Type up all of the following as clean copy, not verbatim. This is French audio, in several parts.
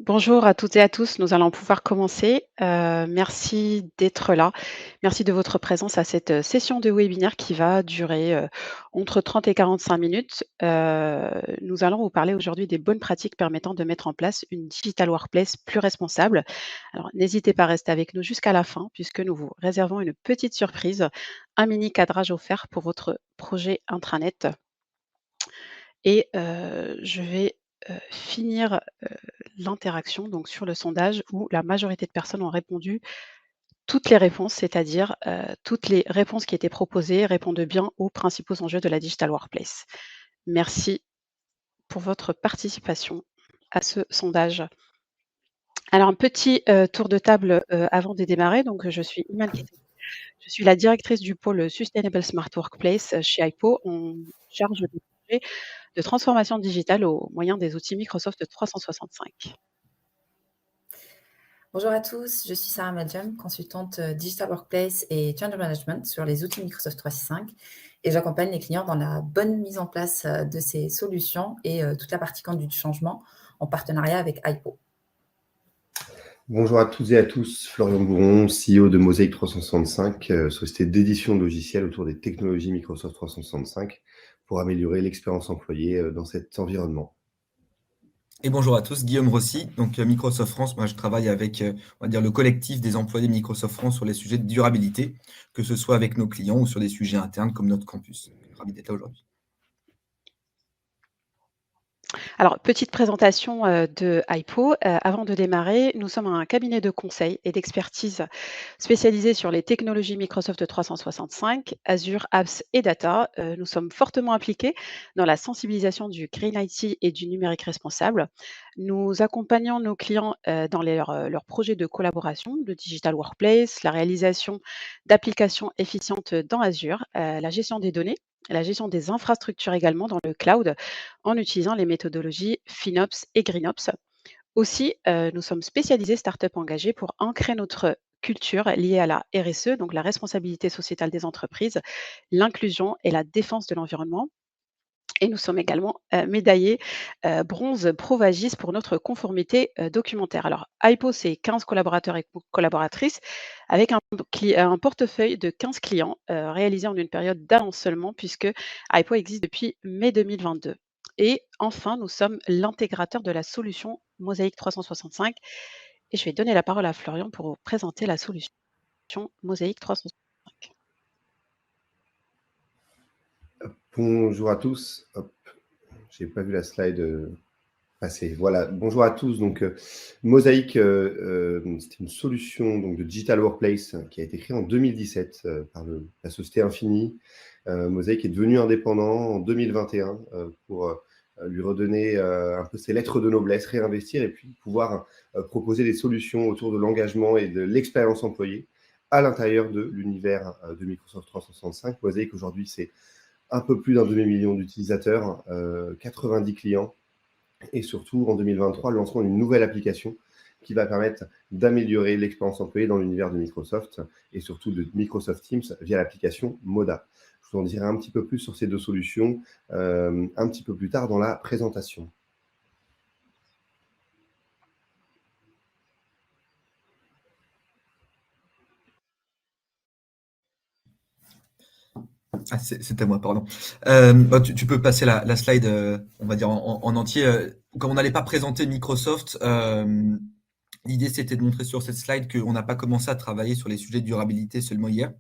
Bonjour à toutes et à tous, nous allons pouvoir commencer. Merci d'être là. Merci de votre présence à cette session de webinaire qui va durer entre 30 et 45 minutes. Nous allons vous parler aujourd'hui des bonnes pratiques permettant de mettre en place une digital workplace plus responsable. Alors n'hésitez pas à rester avec nous jusqu'à la fin puisque nous vous réservons une petite surprise, un mini cadrage offert pour votre projet intranet. Et je vais finir l'interaction donc sur le sondage où la majorité de personnes ont répondu toutes les réponses, c'est-à-dire, toutes les réponses qui étaient proposées répondent bien aux principaux enjeux de la digital workplace. Merci pour votre participation à ce sondage. Alors un petit, tour de table, avant de démarrer. Donc, je suis Iman Ketty. Je suis la directrice du pôle Sustainable Smart Workplace, chez Hypo. On charge des projets de transformation digitale au moyen des outils Microsoft 365. Bonjour à tous, je suis Sarah Madjam, consultante Digital Workplace et Change Management sur les outils Microsoft 365 et j'accompagne les clients dans la bonne mise en place de ces solutions et toute la partie conduite du changement en partenariat avec Hypo. Bonjour à toutes et à tous, Florian Bouron, CEO de Mosaic 365, société d'édition de logiciels autour des technologies Microsoft 365 pour améliorer l'expérience employée dans cet environnement. Et bonjour à tous, Guillaume Rossi, donc Microsoft France. Moi, je travaille avec, on va dire, le collectif des employés Microsoft France sur les sujets de durabilité, que ce soit avec nos clients ou sur des sujets internes comme notre campus. Ravi d'être là aujourd'hui. Alors, petite présentation de Hypo. Avant de démarrer, nous sommes un cabinet de conseil et d'expertise spécialisé sur les technologies Microsoft 365, Azure, Apps et Data. Nous sommes fortement impliqués dans la sensibilisation du Green IT et du numérique responsable. Nous accompagnons nos clients dans leurs projets de collaboration, de digital workplace, la réalisation d'applications efficientes dans Azure, la gestion des données, la gestion des infrastructures également dans le cloud en utilisant les méthodologies FinOps et GreenOps. Aussi, nous sommes spécialisés start-up engagés pour ancrer notre culture liée à la RSE, donc la responsabilité sociétale des entreprises, l'inclusion et la défense de l'environnement. Et nous sommes également médaillés bronze Provagis pour notre conformité documentaire. Alors, Hypo, c'est 15 collaborateurs et collaboratrices avec un portefeuille de 15 clients réalisé en une période d'un an seulement, puisque Hypo existe depuis mai 2022. Et enfin, nous sommes l'intégrateur de la solution Mosaic 365. Et je vais donner la parole à Florian pour vous présenter la solution Mosaic 365. Bonjour à tous. Hop, j'ai pas vu la slide passer. Voilà, bonjour à tous. Donc, Mosaic, c'est une solution donc, de digital workplace qui a été créée en 2017 par la société Infini. Mosaic est devenu indépendant en 2021 pour lui redonner un peu ses lettres de noblesse, réinvestir et puis pouvoir proposer des solutions autour de l'engagement et de l'expérience employée à l'intérieur de l'univers de Microsoft 365. Mosaic, aujourd'hui, c'est un peu plus d'un demi-million d'utilisateurs, 90 clients et surtout, en 2023, le lancement d'une nouvelle application qui va permettre d'améliorer l'expérience employée dans l'univers de Microsoft et surtout de Microsoft Teams via l'application Moda. Je vous en dirai un petit peu plus sur ces deux solutions un petit peu plus tard dans la présentation. Ah, c'est à moi, pardon. Tu peux passer la slide, on va dire, en entier. Comme on n'allait pas présenter Microsoft, l'idée, c'était de montrer sur cette slide qu'on n'a pas commencé à travailler sur les sujets de durabilité seulement hier.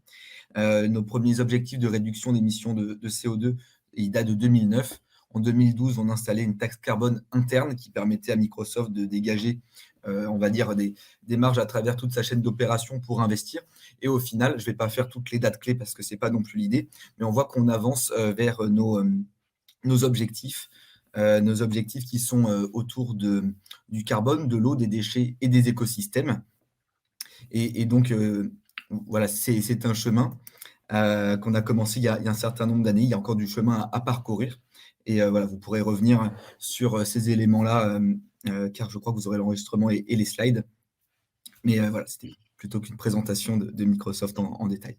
Nos premiers objectifs de réduction d'émissions de CO2, ils datent de 2009. En 2012, on installait une taxe carbone interne qui permettait à Microsoft de dégager, on va dire, des marges à travers toute sa chaîne d'opération pour investir. Et au final, je ne vais pas faire toutes les dates clés parce que ce n'est pas non plus l'idée, mais on voit qu'on avance vers nos objectifs. Nos objectifs qui sont autour du carbone, de l'eau, des déchets et des écosystèmes. Et donc, voilà, c'est un chemin qu'on a commencé il y a un certain nombre d'années. Il y a encore du chemin à parcourir. Et voilà, vous pourrez revenir sur ces éléments-là, car je crois que vous aurez l'enregistrement et les slides. Mais voilà, c'était plutôt qu'une présentation de Microsoft en détail.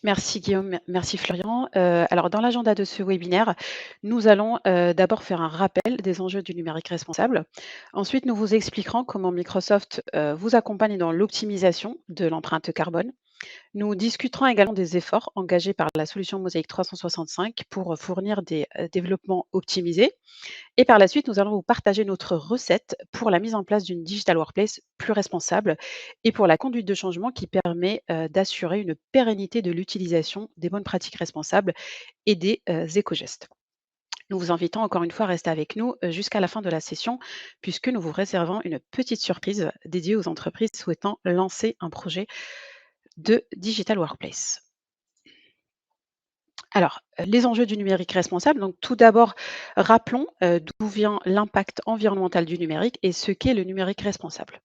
Merci Guillaume, merci Florian. Alors dans l'agenda de ce webinaire, nous allons, d'abord faire un rappel des enjeux du numérique responsable. Ensuite, nous vous expliquerons comment Microsoft, vous accompagne dans l'optimisation de l'empreinte carbone. Nous discuterons également des efforts engagés par la solution Mosaic 365 pour fournir des, développements optimisés. Et par la suite, nous allons vous partager notre recette pour la mise en place d'une digital workplace plus responsable et pour la conduite de changement qui permet d'assurer une pérennité de l'utilisation des bonnes pratiques responsables et des éco-gestes. Nous vous invitons encore une fois à rester avec nous jusqu'à la fin de la session puisque nous vous réservons une petite surprise dédiée aux entreprises souhaitant lancer un projet de digital workplace. Alors, les enjeux du numérique responsable. Donc, tout d'abord, rappelons d'où vient l'impact environnemental du numérique et ce qu'est le numérique responsable.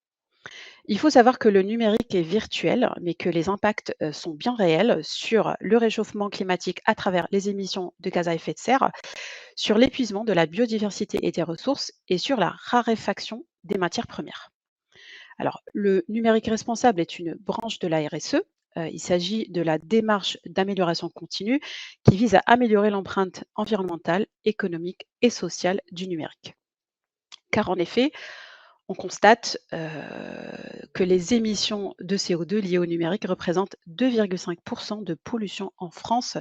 Il faut savoir que le numérique est virtuel, mais que les impacts sont bien réels sur le réchauffement climatique à travers les émissions de gaz à effet de serre, sur l'épuisement de la biodiversité et des ressources et sur la raréfaction des matières premières. Alors, le numérique responsable est une branche de la RSE. Il s'agit de la démarche d'amélioration continue qui vise à améliorer l'empreinte environnementale, économique et sociale du numérique. Car en effet, on constate que les émissions de CO2 liées au numérique représentent 2,5% de pollution en France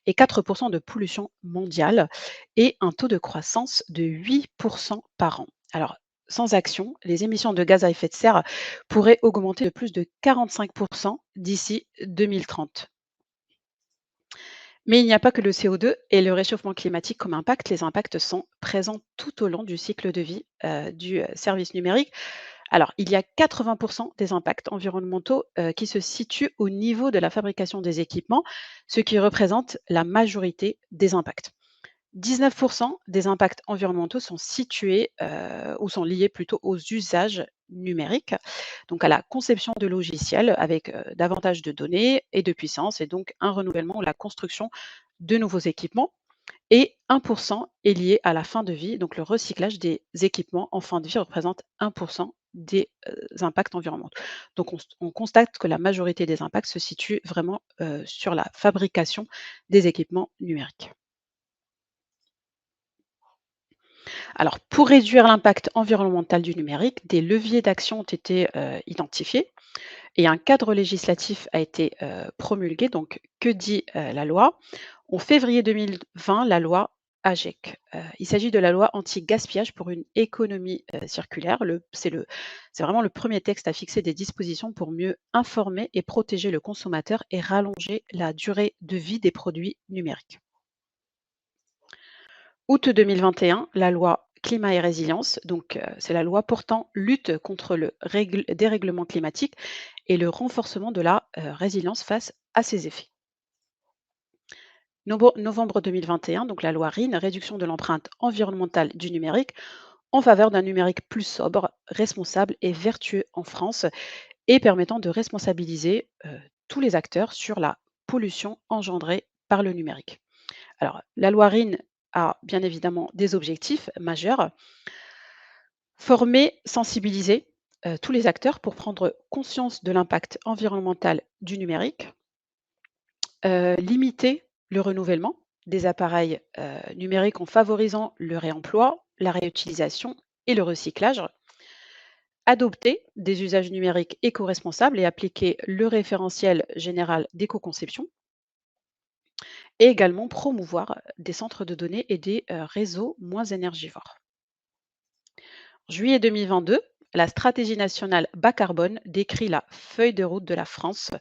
et 4% de pollution mondiale et un taux de croissance de 8% par an. Alors, sans action, les émissions de gaz à effet de serre pourraient augmenter de plus de 45% d'ici 2030. Mais il n'y a pas que le CO2 et le réchauffement climatique comme impact. Les impacts sont présents tout au long du cycle de vie du service numérique. Alors, il y a 80% des impacts environnementaux qui se situent au niveau de la fabrication des équipements, ce qui représente la majorité des impacts. 19% des impacts environnementaux sont situés ou sont liés plutôt aux usages numériques, donc à la conception de logiciels avec davantage de données et de puissance, et donc un renouvellement ou la construction de nouveaux équipements. Et 1% est lié à la fin de vie, donc le recyclage des équipements en fin de vie représente 1% des impacts environnementaux. Donc on constate que la majorité des impacts se situe vraiment sur la fabrication des équipements numériques. Alors, pour réduire l'impact environnemental du numérique, des leviers d'action ont été identifiés et un cadre législatif a été promulgué. Donc, que dit la loi? En février 2020, la loi AGEC. Il s'agit de la loi anti-gaspillage pour une économie circulaire. C'est vraiment le premier texte à fixer des dispositions pour mieux informer et protéger le consommateur et rallonger la durée de vie des produits numériques. Août 2021, la loi climat et résilience, donc c'est la loi portant lutte contre le dérèglement climatique et le renforcement de la résilience face à ses effets. Novembre 2021, donc la loi RIN, réduction de l'empreinte environnementale du numérique en faveur d'un numérique plus sobre, responsable et vertueux en France et permettant de responsabiliser tous les acteurs sur la pollution engendrée par le numérique. Alors, la loi RIN a bien évidemment des objectifs majeurs. Former, sensibiliser tous les acteurs pour prendre conscience de l'impact environnemental du numérique, limiter le renouvellement des appareils numériques en favorisant le réemploi, la réutilisation et le recyclage, adopter des usages numériques éco-responsables et appliquer le référentiel général d'éco-conception, et également promouvoir des centres de données et des réseaux moins énergivores. En juillet 2022, la stratégie nationale bas carbone décrit la feuille de route de la France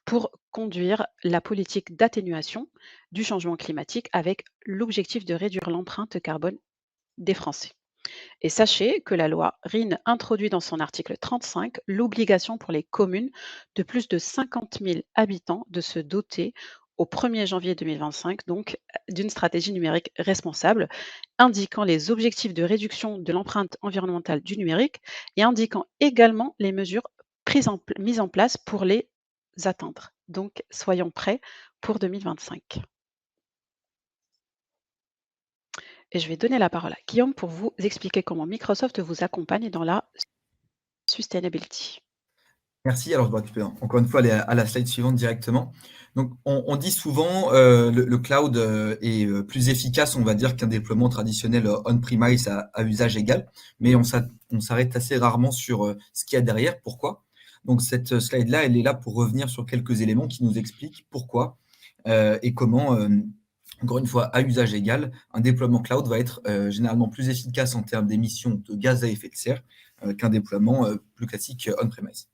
pour conduire la politique d'atténuation du changement climatique avec l'objectif de réduire l'empreinte carbone des Français. Et sachez que la loi RIN introduit dans son article 35 l'obligation pour les communes de plus de 50 000 habitants de se doter au 1er janvier 2025 donc d'une stratégie numérique responsable, indiquant les objectifs de réduction de l'empreinte environnementale du numérique et indiquant également les mesures mises en place pour les atteindre. Donc soyons prêts pour 2025. Et je vais donner la parole à Guillaume pour vous expliquer comment Microsoft vous accompagne dans la sustainability. Merci. Alors, tu peux encore une fois aller à la slide suivante directement. Donc, on dit souvent le cloud est plus efficace, on va dire, qu'un déploiement traditionnel on-premise à usage égal, mais on s'arrête assez rarement sur ce qu'il y a derrière. Pourquoi? Donc, cette slide-là, elle est là pour revenir sur quelques éléments qui nous expliquent pourquoi et comment, encore une fois, à usage égal, un déploiement cloud va être généralement plus efficace en termes d'émissions de gaz à effet de serre qu'un déploiement plus classique on-premise.